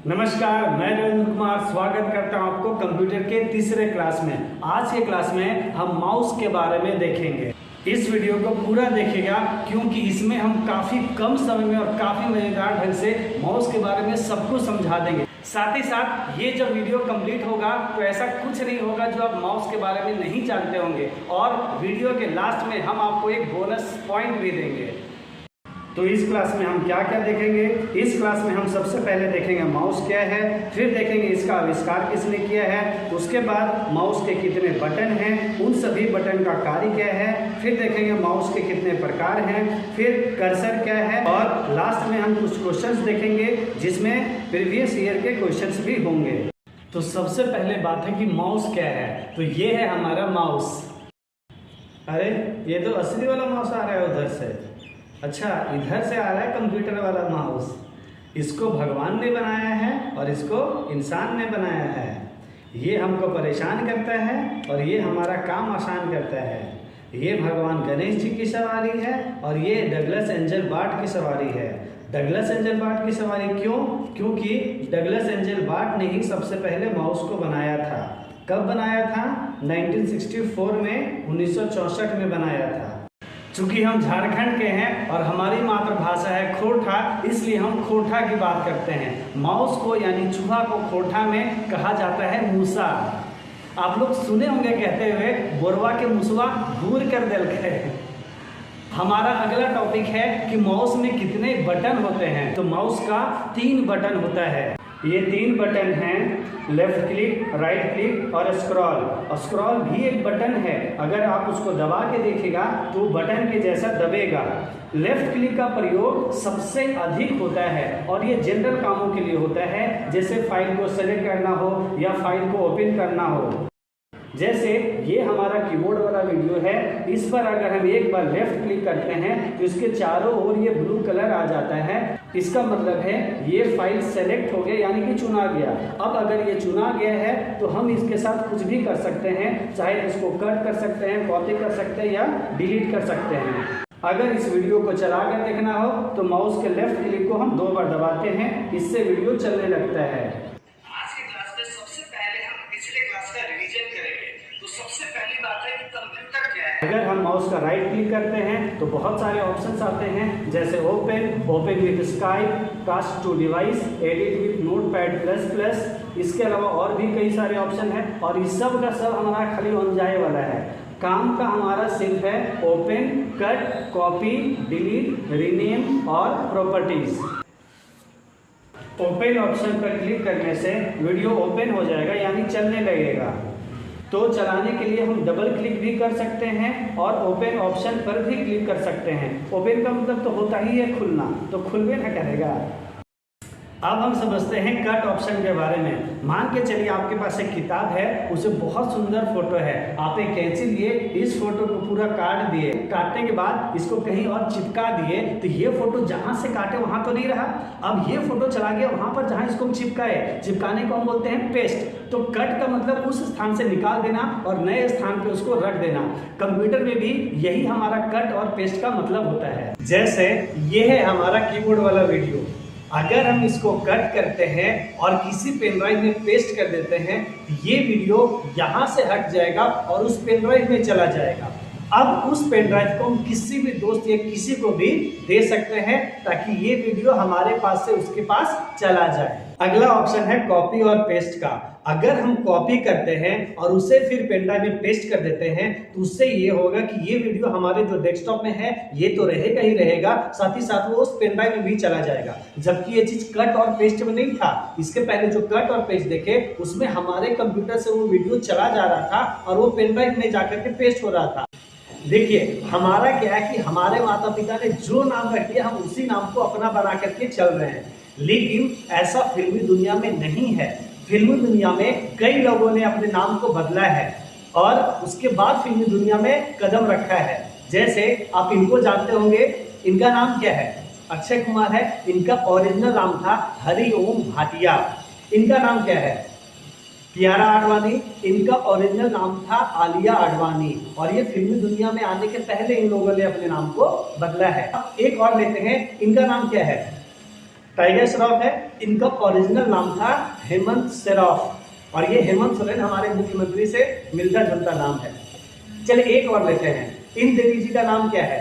नमस्कार, मैं रविंद्र कुमार स्वागत करता हूं आपको कंप्यूटर के तीसरे क्लास में। आज के क्लास में हम माउस के बारे में देखेंगे। इस वीडियो को पूरा देखिएगा क्योंकि इसमें हम काफ़ी कम समय में और काफ़ी मज़ेदार ढंग से माउस के बारे में सब कुछ समझा देंगे। साथ ही साथ ये जब वीडियो कंप्लीट होगा तो ऐसा कुछ नहीं होगा जो आप माउस के बारे में नहीं जानते होंगे, और वीडियो के लास्ट में हम आपको एक बोनस पॉइंट भी देंगे। तो इस क्लास में हम क्या क्या देखेंगे? इस क्लास में हम सबसे पहले देखेंगे माउस क्या है, फिर देखेंगे इसका आविष्कार किसने किया है, उसके बाद माउस के कितने बटन हैं, उन सभी बटन का कार्य क्या है, फिर देखेंगे माउस के कितने प्रकार हैं, फिर कर्सर क्या है, और लास्ट में हम कुछ क्वेश्चंस देखेंगे जिसमें प्रीवियस ईयर के क्वेश्चंस भी होंगे। तो सबसे पहले बात है कि माउस क्या है। तो ये है हमारा माउस। अरे ये तो असली वाला माउस आ रहा है उधर से। अच्छा, इधर से आ रहा है कंप्यूटर वाला माउस। इसको भगवान ने बनाया है और इसको इंसान ने बनाया है। ये हमको परेशान करता है और ये हमारा काम आसान करता है। ये भगवान गणेश जी की सवारी है और ये डगलस एंजल बार्ट की सवारी है। डगलस एंजल बार्ट की सवारी क्यों? क्योंकि डगलस एंजल बार्ट ने ही सबसे पहले माउस को बनाया था। कब बनाया था? 1964 में, 1964 में बनाया था। चूंकि हम झारखंड के हैं और हमारी मातृभाषा है खोरठा, इसलिए हम खोरठा की बात करते हैं। माउस को यानी चूहा को खोरठा में कहा जाता है मूसा। आप लोग सुने होंगे कहते हुए बोरवा के मुसवा दूर कर देल के। हमारा अगला टॉपिक है कि माउस में कितने बटन होते हैं। तो माउस का 3 बटन होता है। ये 3 बटन हैं, लेफ्ट क्लिक, राइट क्लिक और स्क्रॉल। स्क्रॉल भी एक बटन है, अगर आप उसको दबा के देखिएगा तो बटन के जैसा दबेगा। लेफ्ट क्लिक का प्रयोग सबसे अधिक होता है और ये जनरल कामों के लिए होता है, जैसे फाइल को सेलेक्ट करना हो या फाइल को ओपन करना हो। जैसे ये हमारा कीबोर्ड वाला वीडियो है, इस पर अगर हम एक बार लेफ्ट क्लिक करते हैं तो इसके चारों ओर ये ब्लू कलर आ जाता है। इसका मतलब है ये फाइल सेलेक्ट हो गया, यानी कि चुना गया। अब अगर ये चुना गया है तो हम इसके साथ कुछ भी कर सकते हैं, चाहे इसको कट कर सकते हैं, कॉपी कर सकते हैं या डिलीट कर सकते हैं। अगर इस वीडियो को चलाकर देखना हो तो माउस के लेफ्ट क्लिक को हम 2 बार दबाते हैं, इससे वीडियो चलने लगता है। आज की क्लास में सबसे पहले हम पिछले क्लास का रिवीजन करेंगे। तो सबसे पहली बात है कि कंप्यूटर क्या है। अगर हम माउस का राइट क्लिक करते हैं तो बहुत सारे ऑप्शंस आते हैं, जैसे open with Skype, task to device, edit with notepad plus plus. इसके अलावा और भी कई सारे ऑप्शन हैं और इस सब का सब हमारा खाली बन जाए वाला है। काम का हमारा सिर्फ है open, cut, copy, delete, rename और प्रॉपर्टीज। ओपन ऑप्शन पर क्लिक करने से वीडियो ओपन हो जाएगा, यानी चलने लगेगा। तो चलाने के लिए हम डबल क्लिक भी कर सकते हैं और ओपन ऑप्शन पर भी क्लिक कर सकते हैं। ओपन का मतलब तो होता ही है खुलना, तो खुलवे ना करेगा। अब हम समझते हैं कट ऑप्शन के बारे में। मान के चलिए आपके पास एक किताब है, उसे बहुत सुंदर फोटो है, आप एक कैंची लिए, इस फोटो को पूरा काट दिए, काटने के बाद इसको कहीं और चिपका दिए, तो ये फोटो जहां से काटे वहां तो नहीं रहा। अब ये फोटो चला गया वहां पर जहां इसको हम चिपकाए, चिपकाने को हम बोलते हैं पेस्ट। तो कट का मतलब उस स्थान से निकाल देना और नए स्थान पे उसको रख देना। कंप्यूटर में भी यही हमारा कट और पेस्ट का मतलब होता है। जैसे ये है हमारा कीबोर्ड वाला वीडियो, अगर हम इसको कट करते हैं और किसी पेन ड्राइव में पेस्ट कर देते हैं तो ये वीडियो यहाँ से हट जाएगा और उस पेन ड्राइव में चला जाएगा। अब उस पेन ड्राइव को हम किसी भी दोस्त या किसी को भी दे सकते हैं ताकि ये वीडियो हमारे पास से उसके पास चला जाए। अगला ऑप्शन है कॉपी और पेस्ट का। अगर हम कॉपी करते हैं और उसे फिर पेन ड्राइव में पेस्ट कर देते हैं तो उससे ये होगा कि ये वीडियो हमारे जो डेस्कटॉप में है ये तो रहेगा ही रहेगा, साथ ही साथ वो उस पेन ड्राइव में भी चला जाएगा। जबकि ये चीज कट और पेस्ट में नहीं था। इसके पहले जो कट और पेस्ट देखे उसमें हमारे कंप्यूटर से वो वीडियो चला जा रहा था और वो पेन ड्राइव में जाकर के पेस्ट हो रहा था। देखिए हमारा क्या है कि हमारे माता पिता ने जो नाम रख दिया हम उसी नाम को अपना बना करके चल रहे हैं, लेकिन ऐसा फिल्मी दुनिया में नहीं है। फिल्मी दुनिया में कई लोगों ने अपने नाम को बदला है और उसके बाद फिल्मी दुनिया में कदम रखा है। जैसे आप इनको जानते होंगे, इनका नाम क्या है? अक्षय कुमार है। इनका ओरिजिनल नाम था हरिओम भाटिया। इनका नाम क्या है? कियारा आडवाणी। इनका ओरिजिनल नाम था आलिया आडवाणी और ये फिल्मी दुनिया में आने के पहले इन लोगों ने अपने नाम को बदला है। एक और लेते हैं, इनका नाम क्या है? टाइगर श्रॉफ है, इनका ओरिजिनल नाम था हेमंत शेरॉफ और ये हेमंत सोरेन हमारे मुख्यमंत्री से मिलता जुलता नाम है। चलिए एक और लेते हैं, इन देवी जी का नाम क्या है?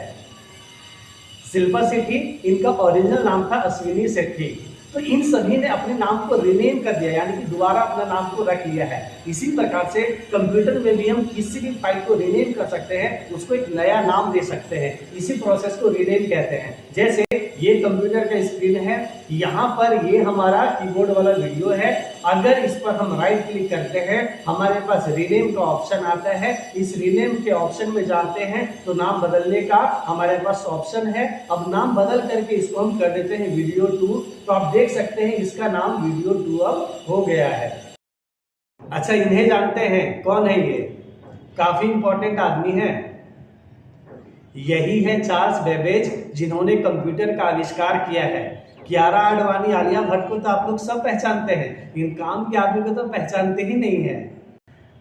शिल्पा शेट्टी, इनका ओरिजिनल नाम था अश्विनी शेट्टी। तो इन सभी ने अपने नाम को रिनेम कर दिया, यानी कि दोबारा अपना नाम को रख लिया है। इसी प्रकार से कंप्यूटर में भी हम किसी भी फाइल को रिनेम कर सकते हैं, उसको एक नया नाम दे सकते हैं। इसी प्रोसेस को रिनेम कहते हैं। जैसे ये कंप्यूटर का स्क्रीन है, यहाँ पर ये हमारा कीबोर्ड वाला वीडियो है। अगर इस पर हम राइट क्लिक करते हैं, हमारे पास रीनेम का ऑप्शन आता है। इस रीनेम के ऑप्शन में जाते हैं तो नाम बदलने का हमारे पास ऑप्शन है। अब नाम बदल करके इसको हम कर देते हैं वीडियो 2, तो आप देख सकते हैं इसका नाम वीडियो 2 अब हो गया है। अच्छा, इन्हें जानते हैं, कौन है ये? काफी इंपॉर्टेंट आदमी है। यही है चार्ल्स बेबेज, जिन्होंने कंप्यूटर का आविष्कार किया है। कियारा आडवाणी, आलिया भट्ट को तो आप लोग सब पहचानते हैं, इन काम के आदमी को तो पहचानते ही नहीं है।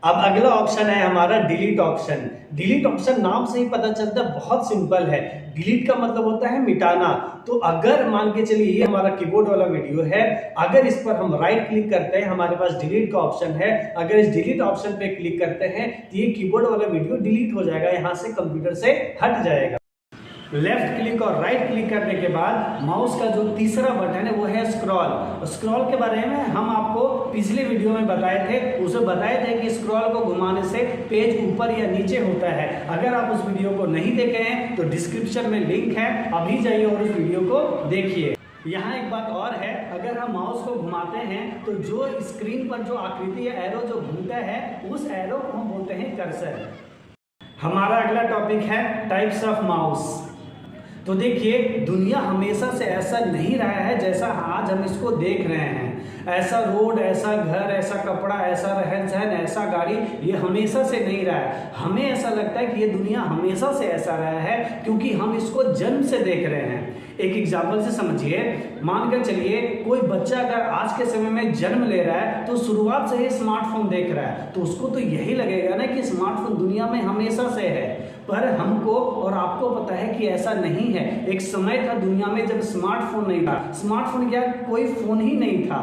अब अगला ऑप्शन है हमारा डिलीट ऑप्शन। डिलीट ऑप्शन नाम से ही पता चलता है, बहुत सिंपल है। डिलीट का मतलब होता है मिटाना। तो अगर मान के चलिए ये हमारा कीबोर्ड वाला वीडियो है, अगर इस पर हम राइट क्लिक करते हैं, हमारे पास डिलीट का ऑप्शन है। अगर इस डिलीट ऑप्शन पे क्लिक करते हैं तो ये कीबोर्ड वाला वीडियो डिलीट हो जाएगा, यहाँ से कंप्यूटर से हट जाएगा। लेफ्ट क्लिक और राइट क्लिक करने के बाद माउस का जो तीसरा बटन है वो है स्क्रॉल। स्क्रॉल के बारे में हम आपको पिछले वीडियो में बताए थे। उसे बताए थे कि स्क्रॉल को घुमाने से पेज ऊपर या नीचे होता है। अगर आप उस वीडियो को नहीं देखे हैं तो डिस्क्रिप्शन में लिंक है, अभी जाइए और उस वीडियो को देखिए। यहाँ एक बात और है, अगर हम माउस को घुमाते हैं तो जो स्क्रीन पर जो आकृति या एरो जो घूमता है, उस एरो को हम बोलते हैं कर्सर। हमारा अगला टॉपिक है टाइप्स ऑफ माउस। तो देखिए, दुनिया हमेशा से ऐसा नहीं रहा है जैसा आज हम इसको देख रहे हैं। ऐसा रोड, ऐसा घर, ऐसा कपड़ा, ऐसा रहन सहन, ऐसा गाड़ी, ये हमेशा से नहीं रहा है। हमें ऐसा लगता है कि ये दुनिया हमेशा से ऐसा रहा है क्योंकि हम इसको जन्म से देख रहे हैं। एक एग्जाम्पल से समझिए, मानकर चलिए कोई बच्चा अगर आज के समय में जन्म ले रहा है तो शुरुआत से ही स्मार्टफोन देख रहा है, तो उसको तो यही लगेगा ना कि स्मार्टफोन दुनिया में हमेशा से है। पर हमको और आपको पता है कि ऐसा नहीं है। एक समय था दुनिया में जब स्मार्टफोन नहीं था। स्मार्टफोन क्या, कोई फोन ही नहीं था।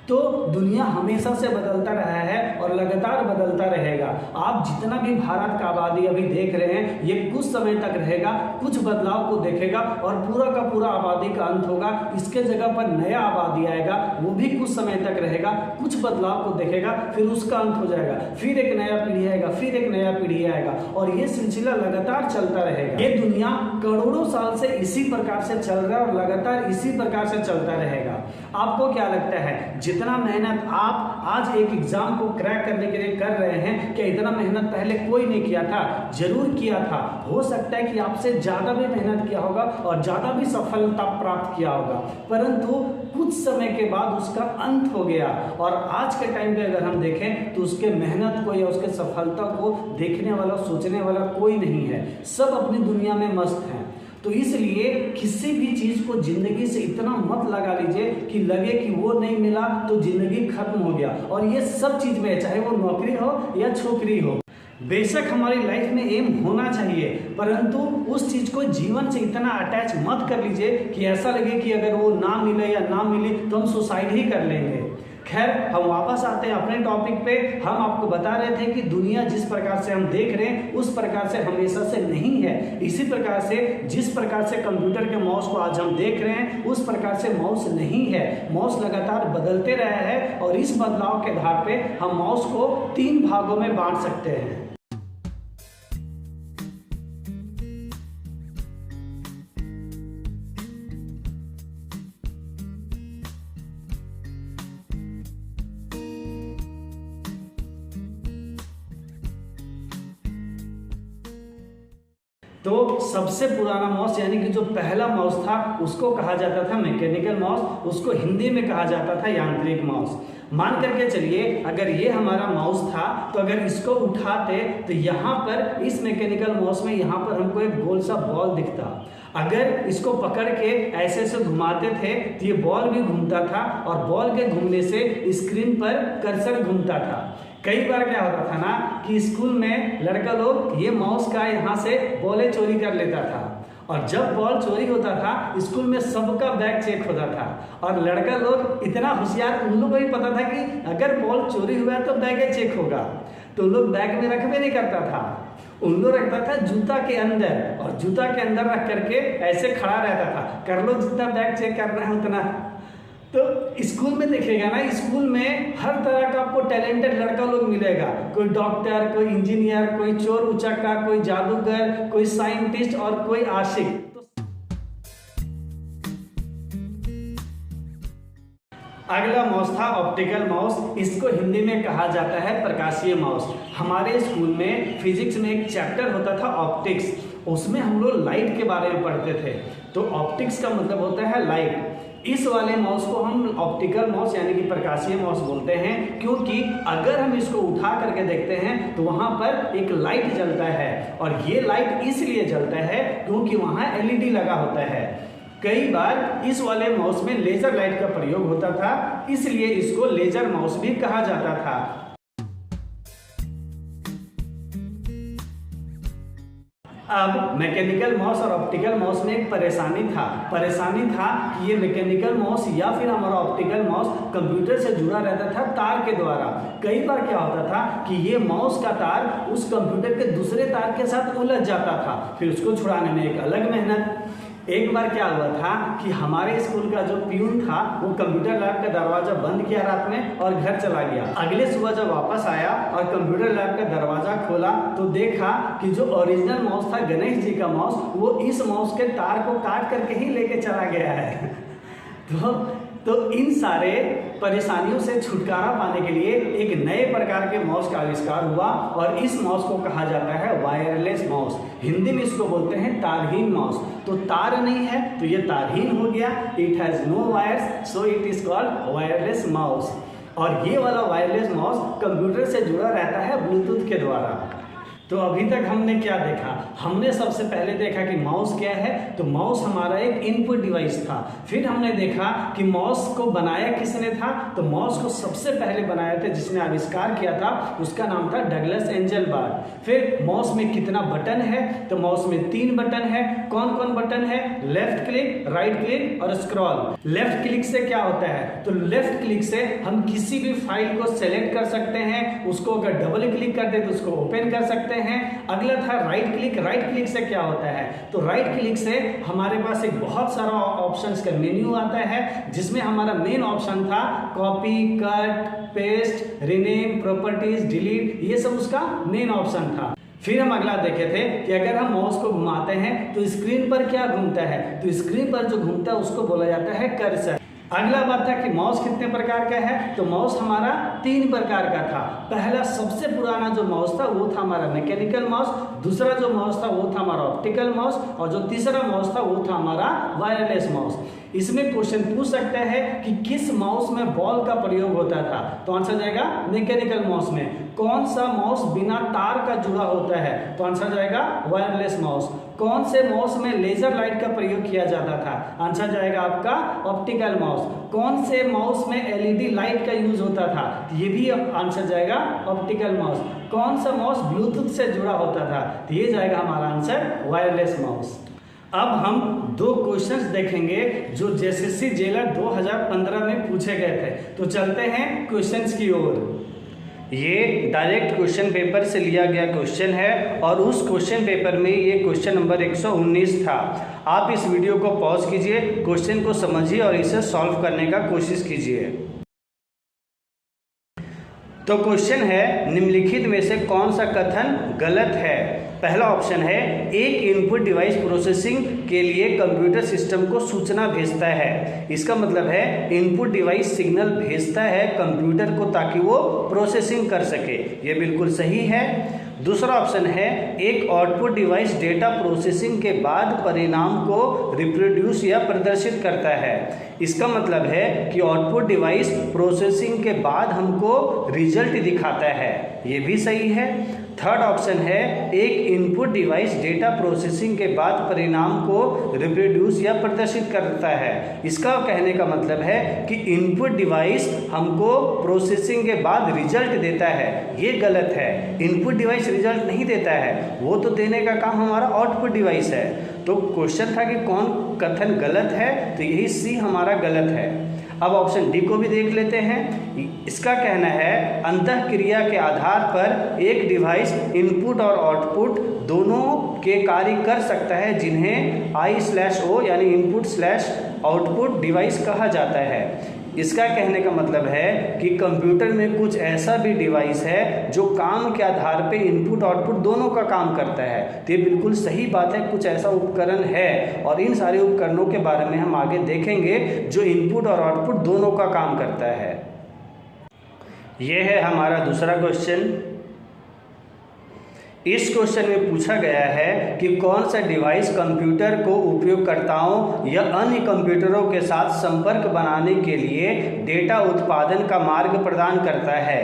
तो दुनिया हमेशा से बदलता रहा है और लगातार बदलता रहेगा। आप जितना भी भारत का आबादी अभी देख रहे हैं, ये कुछ समय तक रहेगा, कुछ बदलाव को देखेगा और पूरा का पूरा आबादी का अंत होगा। इसके जगह पर नया आबादी आएगा, वो भी कुछ समय तक रहेगा, कुछ बदलाव को देखेगा, फिर उसका अंत हो जाएगा, फिर एक नया पीढ़ी आएगा, फिर एक नया पीढ़ी आएगा और ये सिलसिला लगातार चलता रहेगा। ये दुनिया करोड़ों साल से इसी प्रकार से चल रहा है और लगातार इसी प्रकार से चलता रहेगा। आपको क्या लगता है, जितना मेहनत आप आज एक एग्जाम को क्रैक करने के लिए कर रहे हैं, क्या इतना मेहनत पहले कोई नहीं किया था? जरूर किया था। हो सकता है कि आपसे ज्यादा भी मेहनत किया होगा और ज्यादा भी सफलता प्राप्त किया होगा, परंतु कुछ समय के बाद उसका अंत हो गया। और आज के टाइम पे अगर हम देखें तो उसके मेहनत को या उसके सफलता को देखने वाला, सोचने वाला कोई नहीं है। सब अपनी दुनिया में मस्त हैं। तो इसलिए किसी भी चीज को जिंदगी से इतना मत लगा लीजिए कि लगे कि वो नहीं मिला तो जिंदगी खत्म हो गया। और ये सब चीज में, चाहे वो नौकरी हो या छोकरी हो, बेशक हमारी लाइफ में एम होना चाहिए, परंतु उस चीज को जीवन से इतना अटैच मत कर लीजिए कि ऐसा लगे कि अगर वो ना मिले या ना मिले तो हम सुसाइड ही कर लेंगे। खैर, हम वापस आते हैं अपने टॉपिक पे। हम आपको बता रहे थे कि दुनिया जिस प्रकार से हम देख रहे हैं उस प्रकार से हमेशा से नहीं है। इसी प्रकार से जिस प्रकार से कंप्यूटर के माउस को आज हम देख रहे हैं उस प्रकार से माउस नहीं है। माउस लगातार बदलते रहा है और इस बदलाव के आधार पे हम माउस को 3 भागों में बांट सकते हैं। तो सबसे पुराना माउस यानी कि जो पहला माउस था उसको कहा जाता था मैकेनिकल माउस, उसको हिंदी में कहा जाता था यांत्रिक माउस। मान करके चलिए अगर ये हमारा माउस था तो अगर इसको उठाते तो यहाँ पर इस मैकेनिकल माउस में यहाँ पर हमको एक गोल सा बॉल दिखता। अगर इसको पकड़ के ऐसे ऐसे घुमाते थे तो ये बॉल भी घूमता था और बॉल के घूमने से स्क्रीन पर कर्सर घूमता था। कई बार क्या होता था ना कि स्कूल में लड़का लोग ये माउस का यहाँ से बॉलें चोरी कर लेता था और जब बॉल चोरी होता था स्कूल में सबका बैग चेक होता था, और लड़का लोग इतना होशियार, उन लोगों को भी पता था कि अगर बॉल चोरी हुआ तो बैग चेक होगा, तो उन लोग बैग में रखबे नहीं करता था, उन लोग रखता था जूता के अंदर, और जूता के अंदर रख करके ऐसे खड़ा रहता था, कर लो जितना बैग चेक करना है उतना। तो स्कूल में देखिएगा ना, स्कूल में हर तरह का आपको टैलेंटेड लड़का लोग मिलेगा, कोई डॉक्टर, कोई इंजीनियर, कोई चोर उचक्का, कोई जादूगर, कोई साइंटिस्ट और कोई आशिक। अगला माउस था ऑप्टिकल माउस। इसको हिंदी में कहा जाता है प्रकाशीय माउस। हमारे स्कूल में फिजिक्स में एक चैप्टर होता था ऑप्टिक्स, उसमें हम लोग लाइट के बारे में पढ़ते थे। तो ऑप्टिक्स का मतलब होता है लाइट। इस वाले माउस को हम ऑप्टिकल माउस यानी कि प्रकाशीय माउस बोलते हैं, क्योंकि अगर हम इसको उठा करके देखते हैं तो वहां पर एक लाइट जलता है, और ये लाइट इसलिए जलता है क्योंकि वहां एलईडी लगा होता है। कई बार इस वाले माउस में लेजर लाइट का प्रयोग होता था, इसलिए इसको लेजर माउस भी कहा जाता था। अब मैकेनिकल माउस और ऑप्टिकल माउस में एक परेशानी था कि ये मैकेनिकल माउस या फिर हमारा ऑप्टिकल माउस कंप्यूटर से जुड़ा रहता था तार के द्वारा। कई बार क्या होता था कि ये माउस का तार उस कंप्यूटर के दूसरे तार के साथ उलझ जाता था, फिर उसको छुड़ाने में एक अलग मेहनत। एक बार क्या हुआ था कि हमारे स्कूल का जो प्यून था वो कंप्यूटर लैब का दरवाजा बंद किया रात में और घर चला गया। अगले सुबह जब वापस आया और कंप्यूटर लैब का दरवाजा खोला तो देखा कि जो ओरिजिनल माउस था, गणेश जी का माउस, वो इस माउस के तार को काट करके ही लेके चला गया है। तो इन सारे परेशानियों से छुटकारा पाने के लिए एक नए प्रकार के माउस का आविष्कार हुआ, और इस माउस को कहा जाता है वायरलेस माउस। हिंदी में इसको बोलते हैं तारहीन माउस। तो तार नहीं है तो ये तारहीन हो गया, it has no wires, so it is called wireless mouse. और ये वाला वायरलेस माउस कंप्यूटर से जुड़ा रहता है ब्लूटूथ के द्वारा। तो अभी तक हमने क्या देखा? हमने सबसे पहले देखा कि माउस क्या है, तो माउस हमारा एक इनपुट डिवाइस था। फिर हमने देखा कि माउस को बनाया किसने था, तो माउस को सबसे पहले बनाया था, जिसने आविष्कार किया था, उसका नाम था डगलस एंजेलबर्ग। फिर माउस में कितना बटन है, तो माउस में 3 बटन है। कौन कौन बटन है? लेफ्ट क्लिक, राइट क्लिक और स्क्रॉल। लेफ्ट क्लिक से क्या होता है, तो लेफ्ट क्लिक से हम किसी भी फाइल को सेलेक्ट कर सकते हैं, उसको अगर डबल क्लिक कर दे तो उसको ओपन कर सकते हैं। अगला था राइट क्लिक। राइट क्लिक से क्या होता है, तो राइट क्लिक से हमारे पास एक बहुत सारा ऑप्शंस का मेन्यू आता है, जिसमें हमारा मेन ऑप्शन था copy, cut, paste, rename, properties, delete, ये सब उसका मेन ऑप्शन था। फिर हम अगला देखे थे कि अगर हम माउस को घुमाते हैं तो स्क्रीन पर क्या घूमता है, तो स्क्रीन पर जो घूमता है उसको बोला जाता है कर्सर। अगला बात था कि माउस कितने प्रकार का है, तो माउस हमारा 3 प्रकार का था। पहला सबसे पुराना जो माउस था वो था हमारा मैकेनिकल माउस, दूसरा जो माउस था वो था हमारा ऑप्टिकल माउस, और जो तीसरा माउस था वो था हमारा वायरलेस माउस। इसमें क्वेश्चन पूछ सकता है कि किस माउस में बॉल का प्रयोग होता था, तो आंसर जाएगा मैकेनिकल माउस में। कौन सा माउस बिना तार का जुड़ा होता है, तो आंसर जाएगा वायरलेस माउस। कौन से माउस में लेजर लाइट का प्रयोग किया जाता था, आंसर जाएगा आपका ऑप्टिकल माउस। कौन से माउस में एलईडी लाइट का यूज होता था, ये भी आंसर जाएगा ऑप्टिकल माउस। कौन सा माउस ब्लूटूथ से जुड़ा होता था, तो ये जाएगा हमारा आंसर वायरलेस माउस। अब हम 2 क्वेश्चंस देखेंगे जो जेएसएससी जेलर 2015 में पूछे गए थे। तो चलते हैं क्वेश्चंस की ओर। ये डायरेक्ट क्वेश्चन पेपर से लिया गया क्वेश्चन है, और उस क्वेश्चन पेपर में ये क्वेश्चन नंबर 119 था। आप इस वीडियो को पॉज कीजिए, क्वेश्चन को समझिए और इसे सॉल्व करने का कोशिश कीजिए। तो क्वेश्चन है, निम्नलिखित में से कौन सा कथन गलत है? पहला ऑप्शन है, एक इनपुट डिवाइस प्रोसेसिंग के लिए कंप्यूटर सिस्टम को सूचना भेजता है। इसका मतलब है इनपुट डिवाइस सिग्नल भेजता है कंप्यूटर को ताकि वो प्रोसेसिंग कर सके, ये बिल्कुल सही है। दूसरा ऑप्शन है, एक आउटपुट डिवाइस डेटा प्रोसेसिंग के बाद परिणाम को रिप्रोड्यूस या प्रदर्शित करता है। इसका मतलब है कि आउटपुट डिवाइस प्रोसेसिंग के बाद हमको रिजल्ट दिखाता है, ये भी सही है। थर्ड ऑप्शन है, एक इनपुट डिवाइस डेटा प्रोसेसिंग के बाद परिणाम को रिप्रोड्यूस या प्रदर्शित करता है। इसका कहने का मतलब है कि इनपुट डिवाइस हमको प्रोसेसिंग के बाद रिजल्ट देता है, ये गलत है। इनपुट डिवाइस रिजल्ट नहीं देता है, वो तो देने का काम हमारा आउटपुट डिवाइस है। तो क्वेश्चन था कि कौन कथन गलत है, तो यही सी हमारा गलत है। अब ऑप्शन डी को भी देख लेते हैं। इसका कहना है अंतःक्रिया के आधार पर एक डिवाइस इनपुट और आउटपुट दोनों के कार्य कर सकता है, जिन्हें I/O यानी इनपुट/आउटपुट डिवाइस कहा जाता है। इसका कहने का मतलब है कि कंप्यूटर में कुछ ऐसा भी डिवाइस है जो काम के आधार पे इनपुट आउटपुट दोनों का काम करता है। तो ये बिल्कुल सही बात है, कुछ ऐसा उपकरण है और इन सारे उपकरणों के बारे में हम आगे देखेंगे जो इनपुट और आउटपुट दोनों का काम करता है। ये है हमारा दूसरा क्वेश्चन। इस क्वेश्चन में पूछा गया है कि कौन सा डिवाइस कंप्यूटर को उपयोगकर्ताओं या अन्य कंप्यूटरों के साथ संपर्क बनाने के लिए डेटा उत्पादन का मार्ग प्रदान करता है।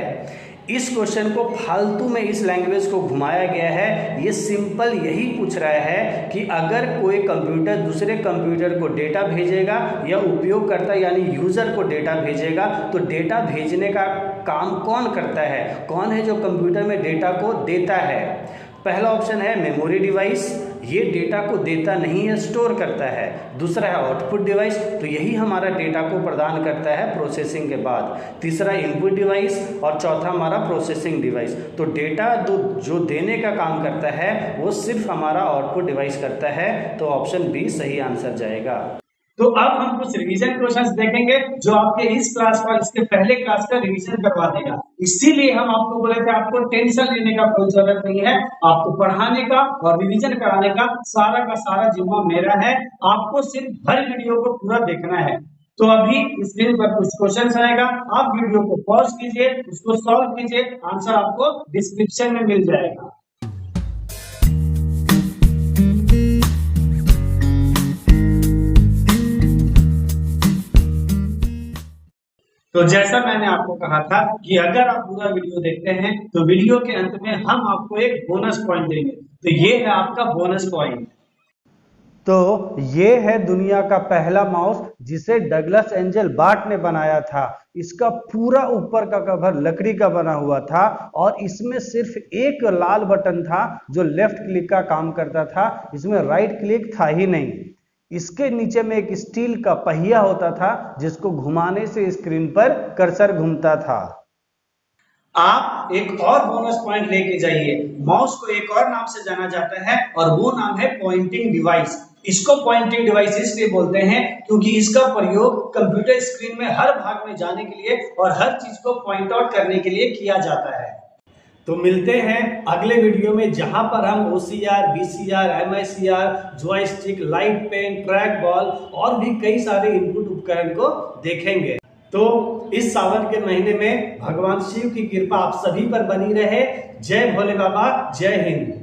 इस क्वेश्चन को फालतू में इस लैंग्वेज को घुमाया गया है। ये सिंपल यही पूछ रहा है कि अगर कोई कंप्यूटर दूसरे कंप्यूटर को डेटा भेजेगा या उपयोगकर्ता यानी यूज़र को डेटा भेजेगा, तो डेटा भेजने का काम कौन करता है, कौन है जो कंप्यूटर में डेटा को देता है। पहला ऑप्शन है मेमोरी डिवाइस, ये डेटा को देता नहीं है, स्टोर करता है। दूसरा है आउटपुट डिवाइस, तो यही हमारा डेटा को प्रदान करता है प्रोसेसिंग के बाद। तीसरा इनपुट डिवाइस और चौथा हमारा प्रोसेसिंग डिवाइस। तो डेटा जो देने का काम करता है वो सिर्फ हमारा आउटपुट डिवाइस करता है। तो ऑप्शन बी सही आंसर जाएगा। तो अब हम कुछ रिवीजन क्वेश्चंस देखेंगे जो आपके इस क्लास का इसके पहले क्लास का रिवीजन करवा देगा। इसीलिए हम आपको बोले थे आपको टेंशन लेने का कोई जरूरत नहीं है, आपको पढ़ाने का और रिवीजन कराने का सारा जिम्मा मेरा है। आपको सिर्फ हर वीडियो को पूरा देखना है। तो अभी स्क्रीन पर कुछ क्वेश्चंस आएगा, आप वीडियो को पॉज कीजिए, उसको सॉल्व कीजिए, आंसर आपको डिस्क्रिप्शन में मिल जाएगा। तो जैसा मैंने आपको कहा था कि अगर आप पूरा वीडियो देखते हैं तो वीडियो के अंत में हम आपको एक बोनस पॉइंट देंगे। तो ये है आपका बोनस पॉइंट। तो ये है दुनिया का पहला माउस जिसे डगलस एंजल बार्ट ने बनाया था। इसका पूरा ऊपर का कवर लकड़ी का बना हुआ था और इसमें सिर्फ एक लाल बटन था जो लेफ्ट क्लिक का काम करता था, इसमें राइट क्लिक था ही नहीं। इसके नीचे में एक स्टील का पहिया होता था जिसको घुमाने से स्क्रीन पर कर्सर घूमता था। आप एक और बोनस पॉइंट लेके जाइए। माउस को एक और नाम से जाना जाता है और वो नाम है पॉइंटिंग डिवाइस। इसको पॉइंटिंग डिवाइस इसलिए बोलते हैं क्योंकि इसका प्रयोग कंप्यूटर स्क्रीन में हर भाग में जाने के लिए और हर चीज को पॉइंट आउट करने के लिए किया जाता है। तो मिलते हैं अगले वीडियो में जहां पर हम OCR, VCR, MICR, joystick, light pen, track ball और भी कई सारे इनपुट उपकरण को देखेंगे। तो इस सावन के महीने में भगवान शिव की कृपा आप सभी पर बनी रहे। जय भोले बाबा, जय हिंद।